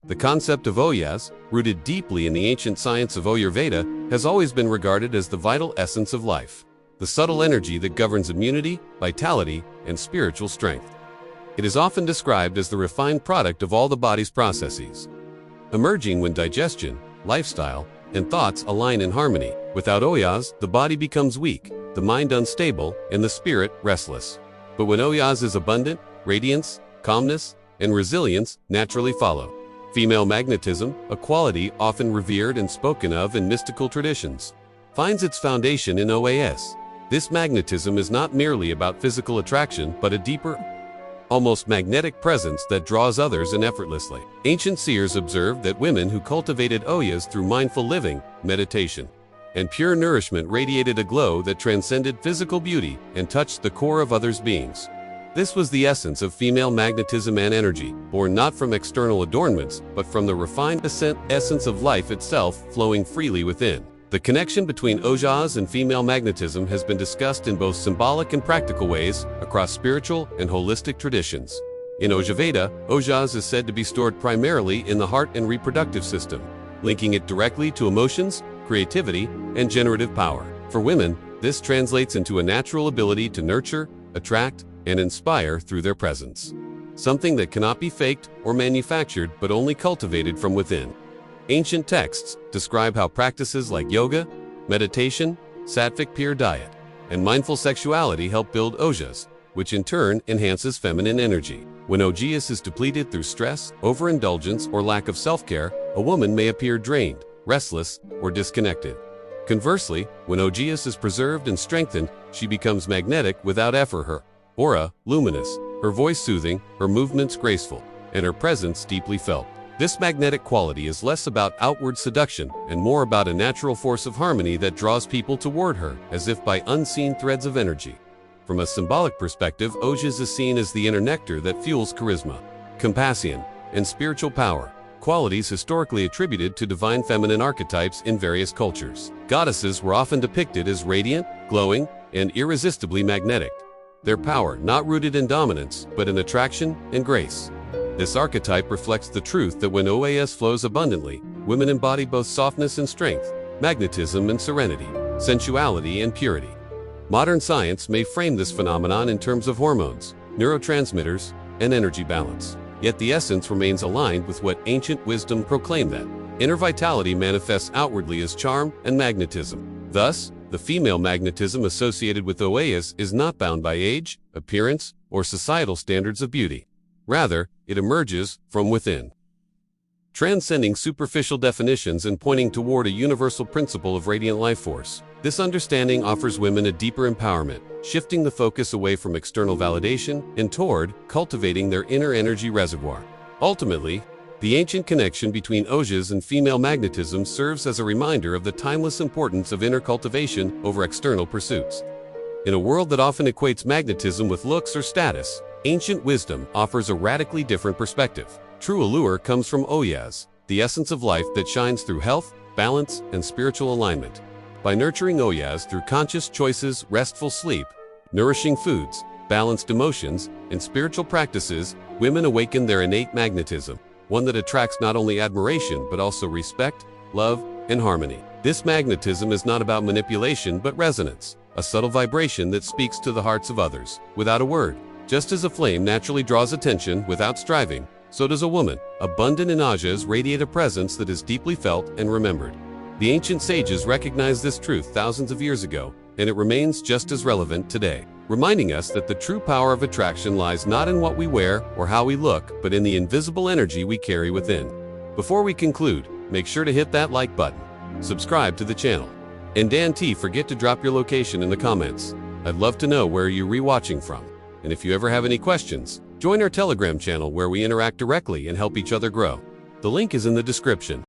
The concept of Ojas, rooted deeply in the ancient science of Ayurveda, has always been regarded as the vital essence of life, the subtle energy that governs immunity, vitality, and spiritual strength. It is often described as the refined product of all the body's processes, emerging when digestion, lifestyle, and thoughts align in harmony. Without Ojas, the body becomes weak, the mind unstable, and the spirit restless. But when Ojas is abundant, radiance, calmness, and resilience naturally follow. Female magnetism, a quality often revered and spoken of in mystical traditions, finds its foundation in Ojas. This magnetism is not merely about physical attraction, but a deeper, almost magnetic presence that draws others in effortlessly. Ancient seers observed that women who cultivated Ojas through mindful living, meditation, and pure nourishment radiated a glow that transcended physical beauty and touched the core of others' beings. This was the essence of female magnetism and energy, born not from external adornments, but from the refined essence of life itself flowing freely within. The connection between Ojas and female magnetism has been discussed in both symbolic and practical ways across spiritual and holistic traditions. In Ayurveda, Ojas is said to be stored primarily in the heart and reproductive system, linking it directly to emotions, creativity, and generative power. For women, this translates into a natural ability to nurture, attract, and inspire through their presence, something that cannot be faked or manufactured but only cultivated from within. Ancient texts describe how practices like yoga, meditation, sattvic pure diet, and mindful sexuality help build Ojas, which in turn enhances feminine energy. When Ojas is depleted through stress, overindulgence, or lack of self-care, a woman may appear drained, restless, or disconnected. Conversely, when Ojas is preserved and strengthened, she becomes magnetic without effort. Her aura luminous, her voice soothing, her movements graceful, and her presence deeply felt. This magnetic quality is less about outward seduction and more about a natural force of harmony that draws people toward her, as if by unseen threads of energy. From a symbolic perspective, Ojas is seen as the inner nectar that fuels charisma, compassion, and spiritual power, qualities historically attributed to divine feminine archetypes in various cultures. Goddesses were often depicted as radiant, glowing, and irresistibly magnetic, their power not rooted in dominance, but in attraction and grace. This archetype reflects the truth that when Ojas flows abundantly, women embody both softness and strength, magnetism and serenity, sensuality and purity. Modern science may frame this phenomenon in terms of hormones, neurotransmitters, and energy balance. Yet the essence remains aligned with what ancient wisdom proclaimed, that inner vitality manifests outwardly as charm and magnetism. Thus, the female magnetism associated with Ojas is not bound by age, appearance, or societal standards of beauty. Rather, it emerges from within, transcending superficial definitions and pointing toward a universal principle of radiant life force. This understanding offers women a deeper empowerment, shifting the focus away from external validation and toward cultivating their inner energy reservoir. Ultimately, the ancient connection between Ojas and female magnetism serves as a reminder of the timeless importance of inner cultivation over external pursuits. In a world that often equates magnetism with looks or status, ancient wisdom offers a radically different perspective. True allure comes from Ojas, the essence of life that shines through health, balance, and spiritual alignment. By nurturing Ojas through conscious choices, restful sleep, nourishing foods, balanced emotions, and spiritual practices, women awaken their innate magnetism, one that attracts not only admiration but also respect, love, and harmony. This magnetism is not about manipulation but resonance, a subtle vibration that speaks to the hearts of others, without a word. Just as a flame naturally draws attention without striving, so does a woman, abundant in Ojas, radiate a presence that is deeply felt and remembered. The ancient sages recognized this truth thousands of years ago, and it remains just as relevant today, reminding us that the true power of attraction lies not in what we wear or how we look, but in the invisible energy we carry within. Before we conclude, make sure to hit that like button, subscribe to the channel, and forget to drop your location in the comments. I'd love to know where you're rewatching from. And if you ever have any questions, join our Telegram channel where we interact directly and help each other grow. The link is in the description.